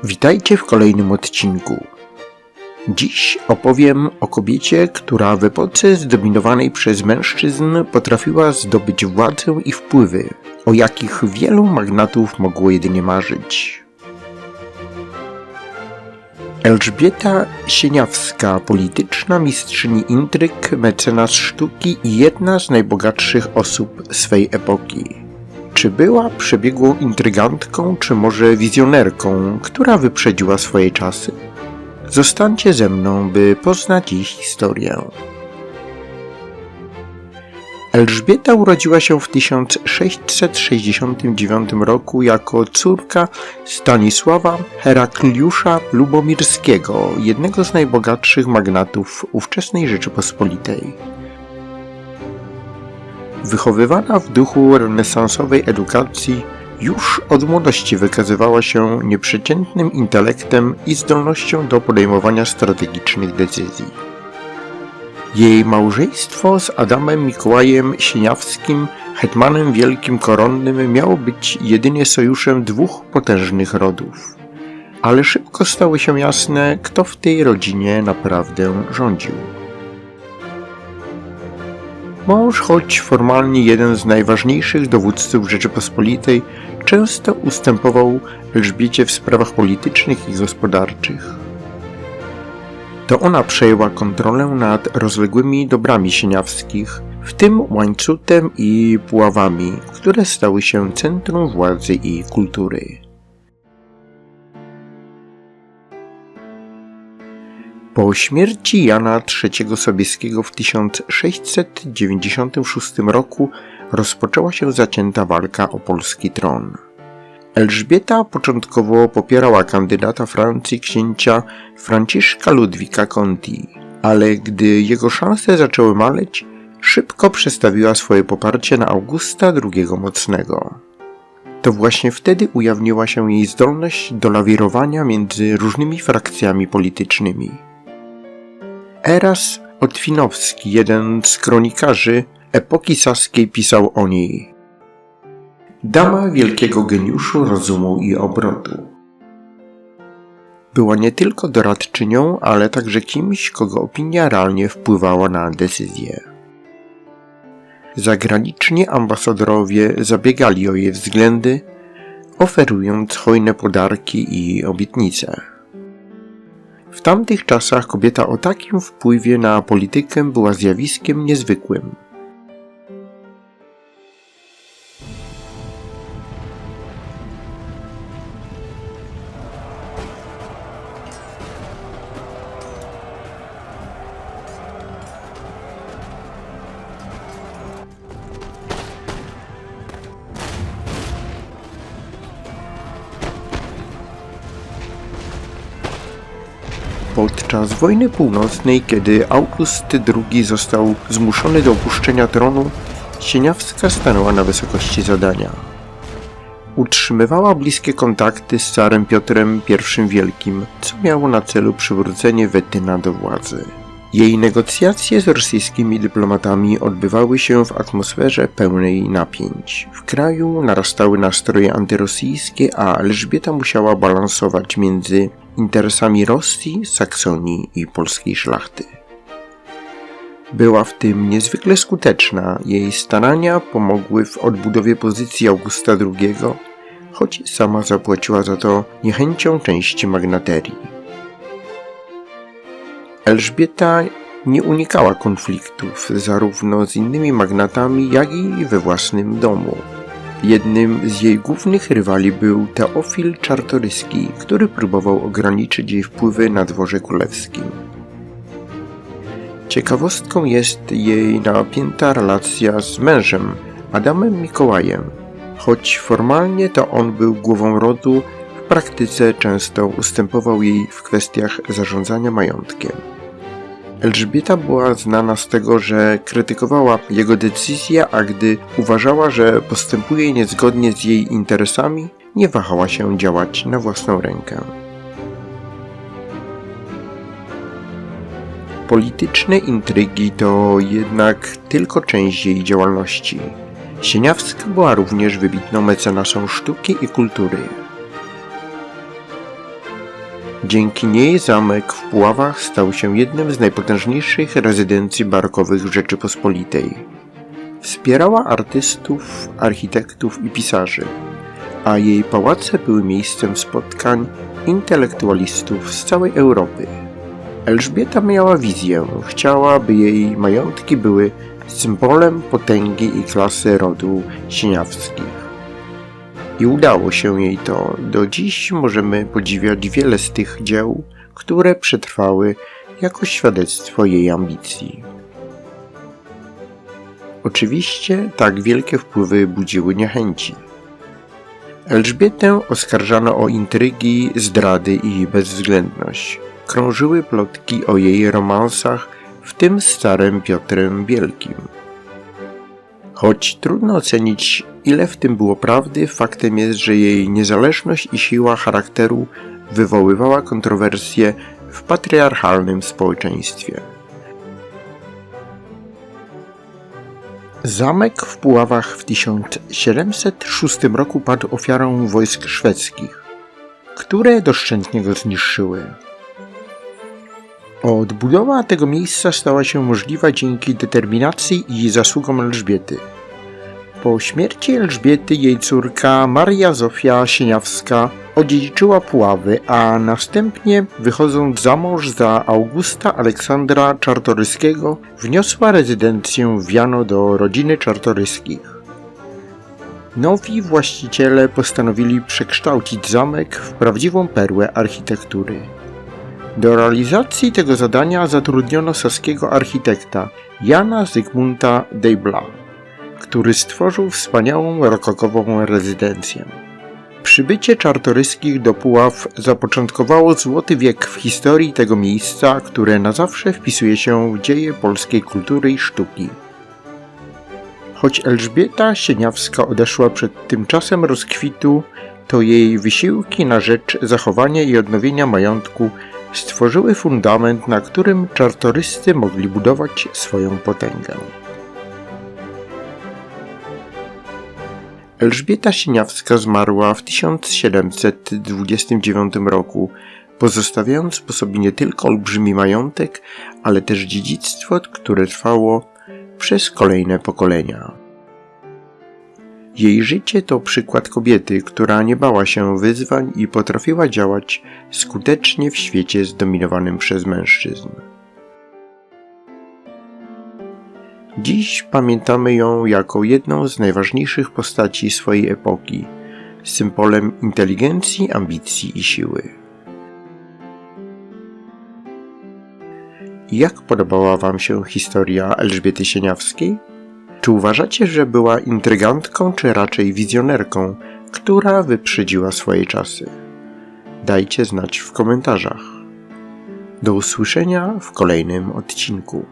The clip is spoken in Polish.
Witajcie w kolejnym odcinku. Dziś opowiem o kobiecie, która w epoce zdominowanej przez mężczyzn potrafiła zdobyć władzę i wpływy, o jakich wielu magnatów mogło jedynie marzyć. Elżbieta Sieniawska, polityczna mistrzyni intryg, mecenas sztuki i jedna z najbogatszych osób swej epoki. Czy była przebiegłą intrygantką, czy może wizjonerką, która wyprzedziła swoje czasy? Zostańcie ze mną, by poznać jej historię. Elżbieta urodziła się w 1669 roku jako córka Stanisława Herakliusza Lubomirskiego, jednego z najbogatszych magnatów ówczesnej Rzeczypospolitej. Wychowywana w duchu renesansowej edukacji, już od młodości wykazywała się nieprzeciętnym intelektem i zdolnością do podejmowania strategicznych decyzji. Jej małżeństwo z Adamem Mikołajem Sieniawskim, hetmanem wielkim koronnym, miało być jedynie sojuszem dwóch potężnych rodów. Ale szybko stało się jasne, kto w tej rodzinie naprawdę rządził. Mąż, choć formalnie jeden z najważniejszych dowódców Rzeczypospolitej, często ustępował Elżbiecie w sprawach politycznych i gospodarczych. To ona przejęła kontrolę nad rozległymi dobrami Sieniawskich, w tym Łańcutem i Puławami, które stały się centrum władzy i kultury. Po śmierci Jana III Sobieskiego w 1696 roku rozpoczęła się zacięta walka o polski tron. Elżbieta początkowo popierała kandydata Francji księcia Franciszka Ludwika Conti, ale gdy jego szanse zaczęły maleć, szybko przestawiła swoje poparcie na Augusta II Mocnego. To właśnie wtedy ujawniła się jej zdolność do lawirowania między różnymi frakcjami politycznymi. Eras Otwinowski, jeden z kronikarzy epoki saskiej, pisał o niej: dama wielkiego geniuszu, rozumu i obrotu. Była nie tylko doradczynią, ale także kimś, kogo opinia realnie wpływała na decyzje. Zagraniczni ambasadorowie zabiegali o jej względy, oferując hojne podarki i obietnice. W tamtych czasach kobieta o takim wpływie na politykę była zjawiskiem niezwykłym. Podczas wojny północnej, kiedy August II został zmuszony do opuszczenia tronu, Sieniawska stanęła na wysokości zadania. Utrzymywała bliskie kontakty z carem Piotrem I Wielkim, co miało na celu przywrócenie Wettyna do władzy. Jej negocjacje z rosyjskimi dyplomatami odbywały się w atmosferze pełnej napięć. W kraju narastały nastroje antyrosyjskie, a Elżbieta musiała balansować między interesami Rosji, Saksonii i polskiej szlachty. Była w tym niezwykle skuteczna. Jej starania pomogły w odbudowie pozycji Augusta II, choć sama zapłaciła za to niechęcią części magnaterii. Elżbieta nie unikała konfliktów zarówno z innymi magnatami, jak i we własnym domu. Jednym z jej głównych rywali był Teofil Czartoryski, który próbował ograniczyć jej wpływy na dworze królewskim. Ciekawostką jest jej napięta relacja z mężem, Adamem Mikołajem. Choć formalnie to on był głową rodu, w praktyce często ustępował jej w kwestiach zarządzania majątkiem. Elżbieta była znana z tego, że krytykowała jego decyzje, a gdy uważała, że postępuje niezgodnie z jej interesami, nie wahała się działać na własną rękę. Polityczne intrygi to jednak tylko część jej działalności. Sieniawska była również wybitną mecenasą sztuki i kultury. Dzięki niej zamek w Puławach stał się jednym z najpotężniejszych rezydencji barokowych w Rzeczypospolitej. Wspierała artystów, architektów i pisarzy, a jej pałace były miejscem spotkań intelektualistów z całej Europy. Elżbieta miała wizję, chciała, by jej majątki były symbolem potęgi i klasy rodu Sieniawskich. I udało się jej to. Do dziś możemy podziwiać wiele z tych dzieł, które przetrwały jako świadectwo jej ambicji. Oczywiście tak wielkie wpływy budziły niechęci. Elżbietę oskarżano o intrygi, zdrady i bezwzględność. Krążyły plotki o jej romansach, w tym z carem Piotrem Wielkim. Choć trudno ocenić, ile w tym było prawdy, faktem jest, że jej niezależność i siła charakteru wywoływała kontrowersje w patriarchalnym społeczeństwie. Zamek w Puławach w 1706 roku padł ofiarą wojsk szwedzkich, które doszczętnie go zniszczyły. Odbudowa tego miejsca stała się możliwa dzięki determinacji i zasługom Elżbiety. Po śmierci Elżbiety jej córka Maria Zofia Sieniawska odziedziczyła Puławy, a następnie, wychodząc za mąż za Augusta Aleksandra Czartoryskiego, wniosła rezydencję w Wiano do rodziny Czartoryskich. Nowi właściciele postanowili przekształcić zamek w prawdziwą perłę architektury. Do realizacji tego zadania zatrudniono saskiego architekta Jana Zygmunta Deibla, który stworzył wspaniałą rokokową rezydencję. Przybycie Czartoryskich do Puław zapoczątkowało złoty wiek w historii tego miejsca, które na zawsze wpisuje się w dzieje polskiej kultury i sztuki. Choć Elżbieta Sieniawska odeszła przed tym czasem rozkwitu, to jej wysiłki na rzecz zachowania i odnowienia majątku stworzyły fundament, na którym czartoryscy mogli budować swoją potęgę. Elżbieta Sieniawska zmarła w 1729 roku, pozostawiając po sobie nie tylko olbrzymi majątek, ale też dziedzictwo, które trwało przez kolejne pokolenia. Jej życie to przykład kobiety, która nie bała się wyzwań i potrafiła działać skutecznie w świecie zdominowanym przez mężczyzn. Dziś pamiętamy ją jako jedną z najważniejszych postaci swojej epoki, symbolem inteligencji, ambicji i siły. Jak podobała Wam się historia Elżbiety Sieniawskiej? Czy uważacie, że była intrygantką, czy raczej wizjonerką, która wyprzedziła swoje czasy? Dajcie znać w komentarzach. Do usłyszenia w kolejnym odcinku.